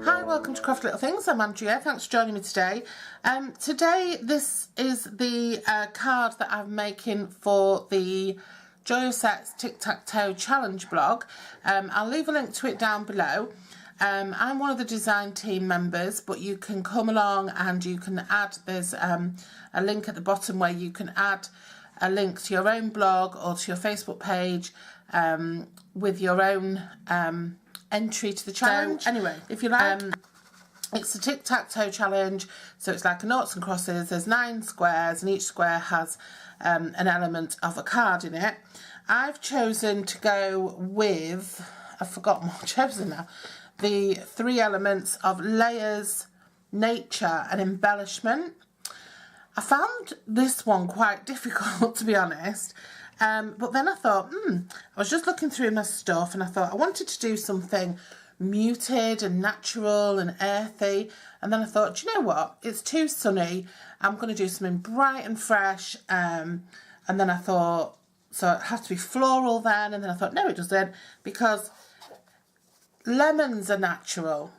Hi, welcome to Craft Little Things. I'm Andrea. Thanks for joining me today. Today this is the card that I'm making for the Joyo Sets Tic-Tac-Toe Challenge blog. I'll leave a link to it down below. I'm one of the design team members, but you can come along and you can add, there's a link at the bottom where you can add a link to your own blog or to your Facebook page with your own entry to the challenge. So, anyway, if you like, it's a tic-tac-toe challenge, so it's like a noughts and crosses. There's 9 squares and each square has an element of a card in it. I've chosen to go with, I've forgotten what I've chosen now, the 3 elements of layers, nature and embellishment. I found this one quite difficult, to be honest, but then I thought, I was just looking through my stuff and I thought I wanted to do something muted and natural and earthy, and then I thought, do you know what, it's too sunny, I'm going to do something bright and fresh, and then I thought, so it has to be floral then, and then I thought, no it doesn't, because lemons are natural,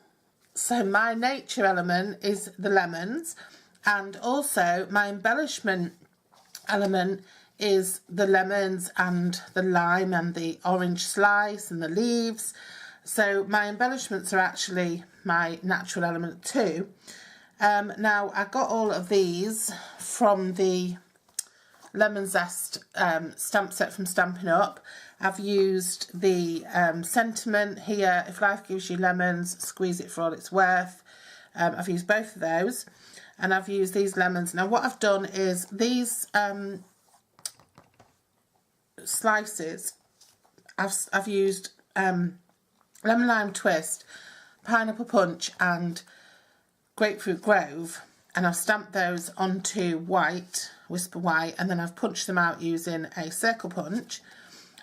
so my nature element is the lemons, and also my embellishment element is the lemons and the lime and the orange slice and the leaves. So my embellishments are actually my natural element too. Now I got all of these from the Lemon Zest stamp set from Stampin' Up. I've used the sentiment here, if life gives you lemons, squeeze it for all it's worth. I've used both of those, and I've used these lemons. Now what I've done is these slices, I've used lemon lime twist, pineapple punch and grapefruit grove, and I've stamped those onto white, whisper white, and then I've punched them out using a circle punch,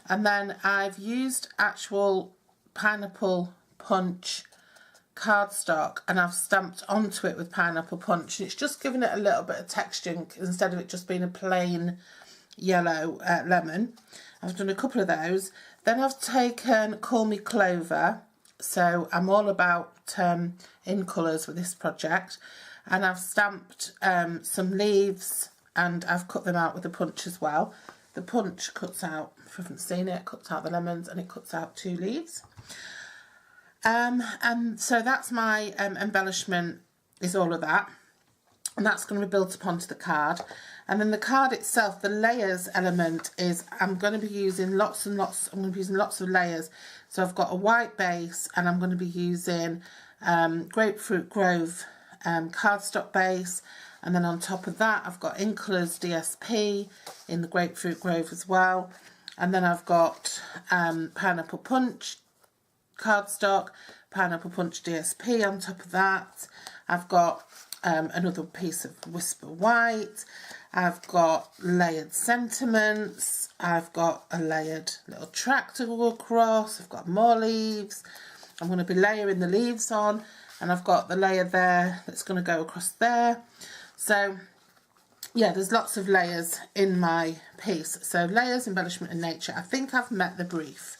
and then I've used actual pineapple punch cardstock and I've stamped onto it with pineapple punch, and it's just giving it a little bit of texture instead of it just being a plain yellow lemon. I've done a couple of those. Then I've taken Call Me Clover, so I'm all about in colours with this project, and I've stamped some leaves and I've cut them out with a punch as well. The punch cuts out, if you haven't seen it, cuts out the lemons and it cuts out 2 leaves. And so that's my embellishment, is all of that, and that's going to be built upon to the card. And then the card itself, the layers element, is I'm going to be using lots and lots, I'm going to be using lots of layers. So I've got a white base and I'm going to be using Grapefruit Grove cardstock base, and then on top of that I've got Inkler's DSP in the Grapefruit Grove as well, and then I've got Pineapple Punch cardstock, Pineapple Punch DSP on top of that. I've got another piece of Whisper White, I've got layered sentiments, I've got a layered little track to go across, I've got more leaves, I'm going to be layering the leaves on, and I've got the layer there that's going to go across there. So yeah, there's lots of layers in my piece. So layers, embellishment and nature. I think I've met the brief.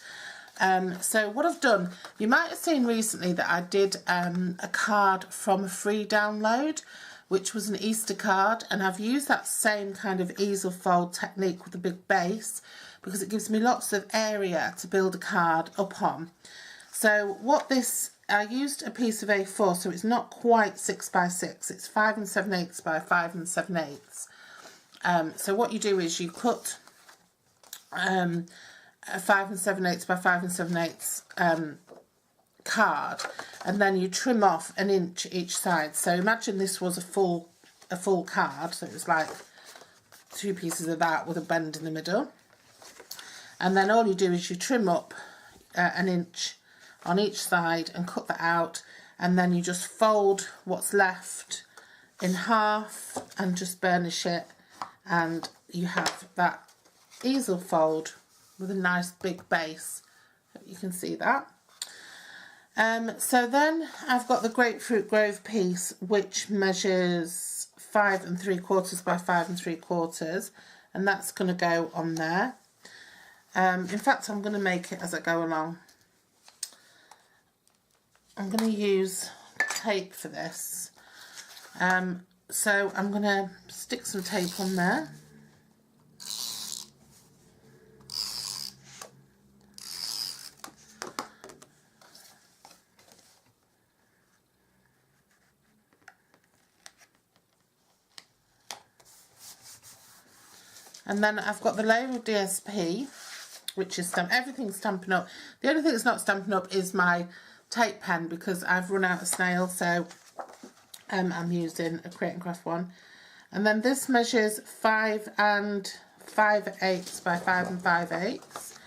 So what I've done, you might have seen recently that I did a card from a free download, which was an Easter card, and I've used that same kind of easel fold technique with a big base because it gives me lots of area to build a card up on. So what this, I used a piece of A4, so it's not quite 6 by 6, it's 5 7/8 by 5 7/8. So what you do is you cut a 5 7/8 by 5 7/8 card, and then you trim off 1 inch each side. So imagine this was a full card, so it was like 2 pieces of that with a bend in the middle, and then all you do is you trim up 1 inch on each side and cut that out, and then you just fold what's left in half and just burnish it, and you have that easel fold with a nice big base. You can see that. So then I've got the Grapefruit Grove piece, which measures 5 3/4 by 5 3/4, and that's going to go on there. In fact, I'm going to make it as I go along. I'm going to use tape for this. So I'm going to stick some tape on there. And then I've got the layer of DSP, which is everything's Stampin' Up. The only thing that's not Stampin' Up is my tape pen, because I've run out of snail, so I'm using a Create and Craft one. And then this measures 5 5/8 by 5 5/8,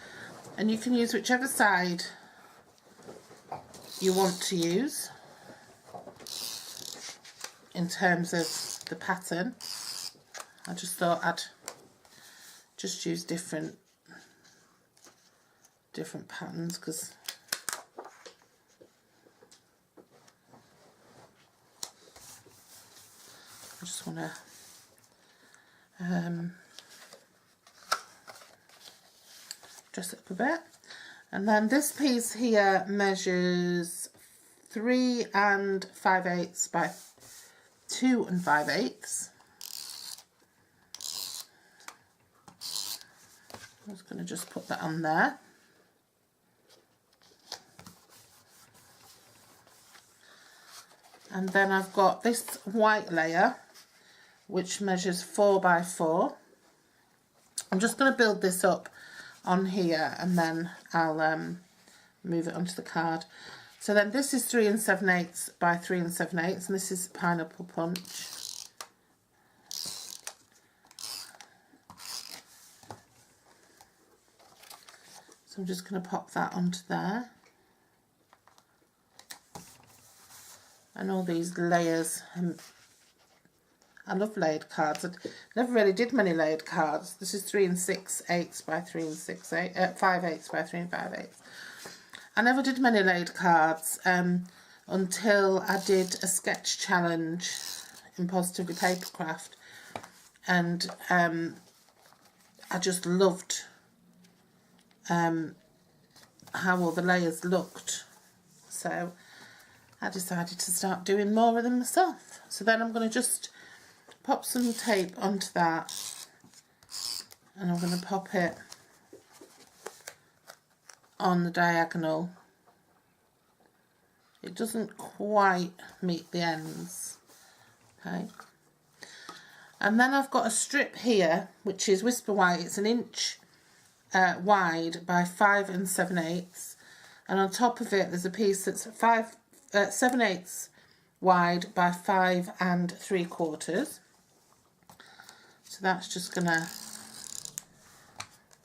and you can use whichever side you want to use in terms of the pattern. I just thought I'd just use different patterns, because I just want to dress it up a bit. And then this piece here measures 3 5/8 by 2 5/8. I'm just going to just put that on there. And then I've got this white layer, which measures 4 by 4. I'm just going to build this up on here, and then I'll move it onto the card. So then this is 3 7/8 by 3 7/8, and this is Pineapple Punch. So I'm just going to pop that onto there. And all these layers, I love layered cards. I never really did many layered cards. This is 3 6/8 by 3 6/8, 5/8 by 3 5/8. I never did many layered cards until I did a sketch challenge in Positively Papercraft, and I just loved how all the layers looked, so I decided to start doing more of them myself. So then I'm going to just pop some tape onto that, and I'm going to pop it on the diagonal. It doesn't quite meet the ends, okay. And then I've got a strip here, which is Whisper White. It's 1 inch wide by 5 7/8, and on top of it there's a piece that's 7/8 wide by 5 3/4. So that's just gonna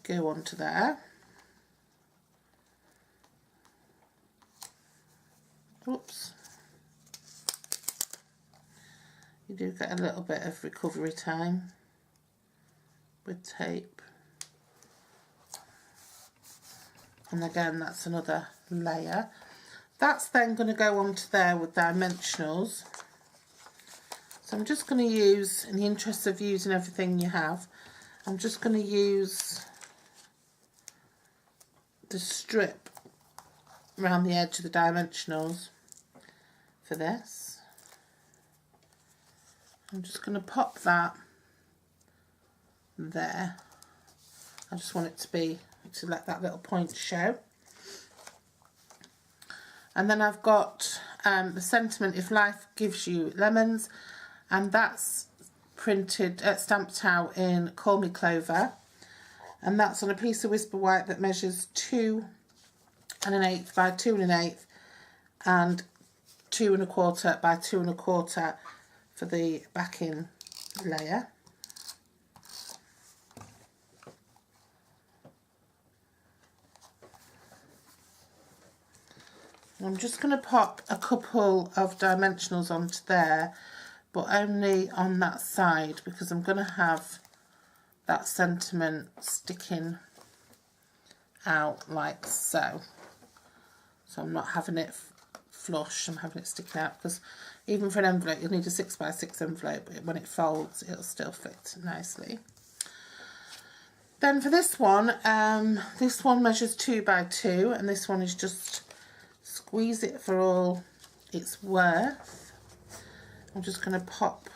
go onto there. Oops. You do get a little bit of recovery time with tape. And again, that's another layer. That's then going to go onto there with dimensionals. So I'm just going to use, in the interest of using everything you have, I'm just going to use the strip around the edge of the dimensionals for this. I'm just going to pop that there. I just want it to let that little point show. And then I've got the sentiment, If Life Gives You Lemons, and that's printed, stamped out in Call Me Clover, and that's on a piece of Whisper White that measures 2 1/8 by 2 1/8 and 2 1/4 by 2 1/4 for the backing layer. I'm just going to pop a couple of dimensionals onto there, but only on that side, because I'm going to have that sentiment sticking out like so. So I'm not having it flush, I'm having it sticking out, because even for an envelope you'll need a 6 by 6 envelope, but when it folds it'll still fit nicely. Then for this one measures 2 by 2, and this one is just squeeze it for all it's worth. I'm just going to pop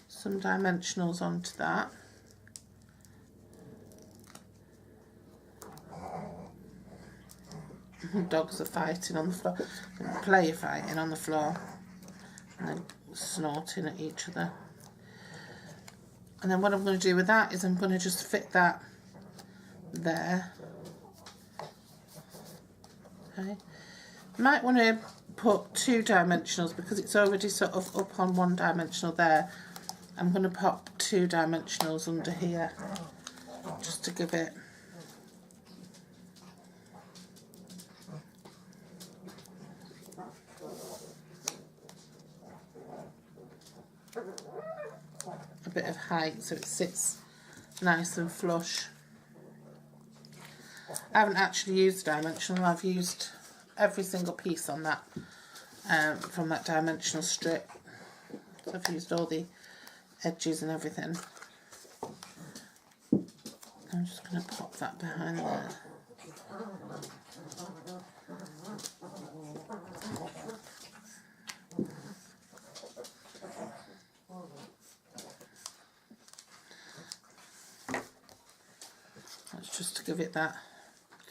some dimensionals onto that. Dogs are fighting on the floor, play fighting on the floor, and then snorting at each other. And then what I'm going to do with that is I'm going to just fit that there. Okay. Might want to put 2 dimensionals because it's already sort of up on 1 dimensional there. I'm going to pop 2 dimensionals under here just to give it a bit of height so it sits nice and flush. I haven't actually used dimensional, I've used every single piece on that from that dimensional strip. So I've used all the edges and everything. I'm just going to pop that behind there. That's just to give it that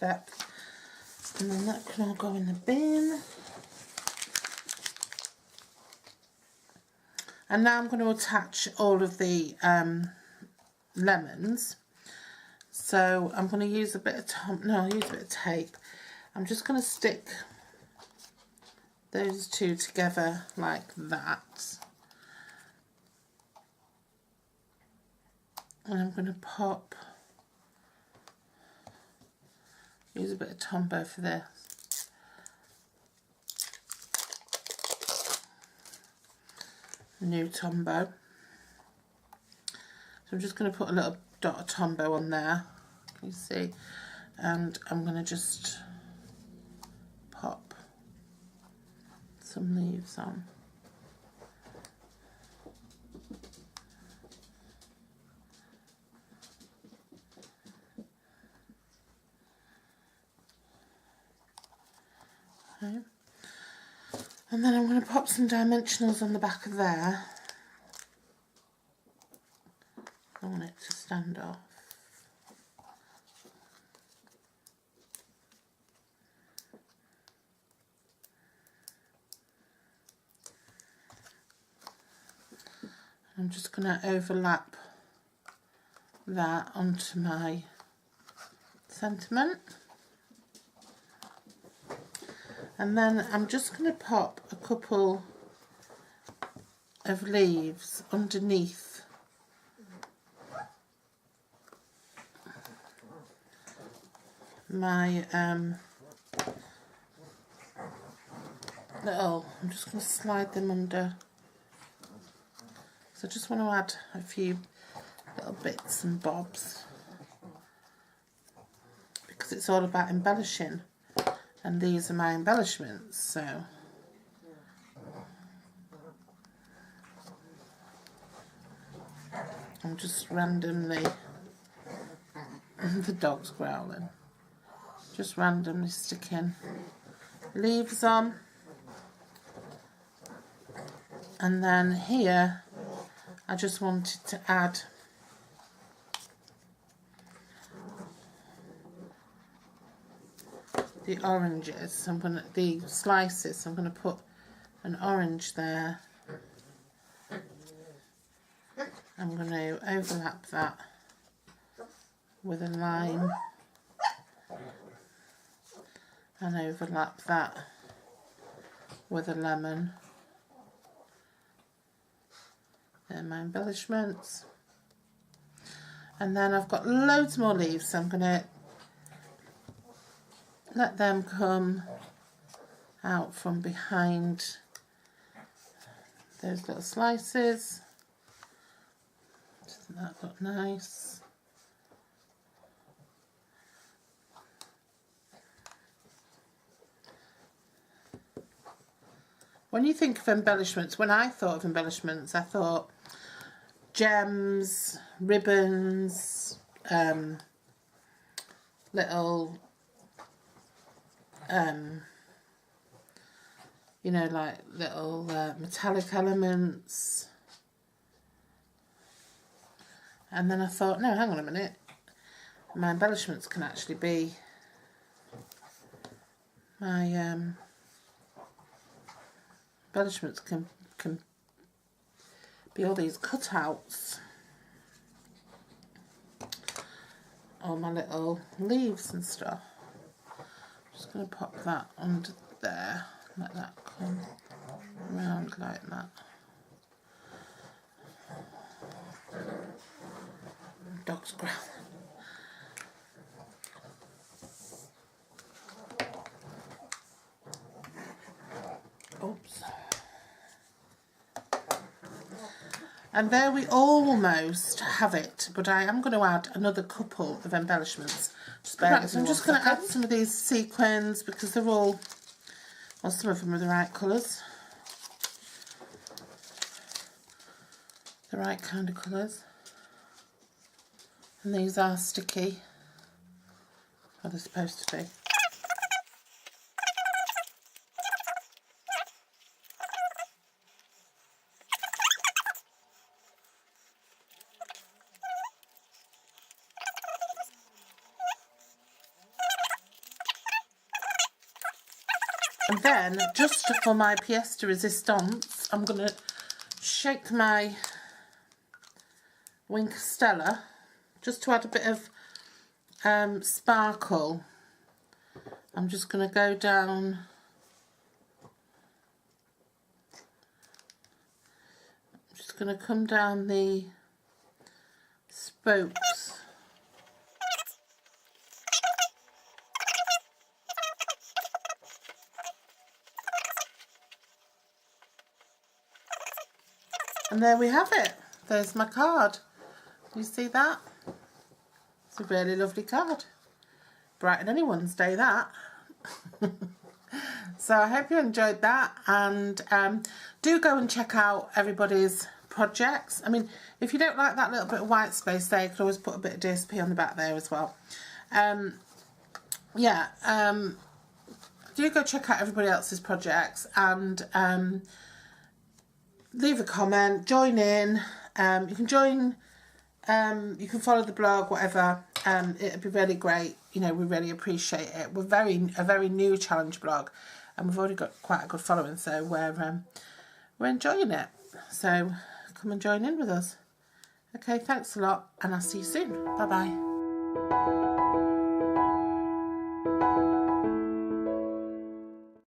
depth. And then that can all go in the bin. And now I'm going to attach all of the lemons. So I'm going to use a bit of I'll use a bit of tape. I'm just going to stick those 2 together like that. And I'm going to use a bit of Tombow for this. New Tombow. So I'm just going to put a little dot of Tombow on there. Can you see? And I'm going to just pop some leaves on. Okay. And then I'm going to pop some dimensionals on the back of there. I want it to stand off. I'm just going to overlap that onto my sentiment. And then I'm just going to pop a couple of leaves underneath my I'm just going to slide them under. So I just want to add a few little bits and bobs because it's all about embellishing. And these are my embellishments, so I'm just randomly, the dog's growling, just randomly sticking leaves on. And then here I just wanted to add the oranges. The slices, I'm going to put an orange there. I'm going to overlap that with a lime and overlap that with a lemon. They're my embellishments. And then I've got loads more leaves, so I'm going to let them come out from behind those little slices. Doesn't that look nice? When you think of embellishments, when I thought of embellishments, I thought gems, ribbons, little you know, like little metallic elements. And then I thought, no, hang on a minute, my embellishments can actually be my embellishments can be all these cutouts, all my little leaves and stuff. Just going to pop that under there, let that come around like that. Dog's growling. Oops. And there we almost have it, but I am going to add another couple of embellishments. So I'm just going to add some of these sequins because they're all, well, some of them are the right colours. The right kind of colours. And these are sticky. Well, they're supposed to be. And then, just for my pièce de résistance, I'm going to shake my Wink Stella just to add a bit of sparkle. I'm just going to go down I'm just going to come down the spokes. And there we have it. There's my card. You see that? It's a really lovely card. Brighten anyone's day, that. So I hope you enjoyed that, and do go and check out everybody's projects. I mean, if you don't like that little bit of white space there, you could always put a bit of DSP on the back there as well. Do go check out everybody else's projects, and leave a comment, join in. You can join, you can follow the blog, whatever. It'd be really great. You know, we really appreciate it. We're a very new challenge blog, and we've already got quite a good following, so we're enjoying it. So come and join in with us. Okay, thanks a lot, and I'll see you soon. Bye bye.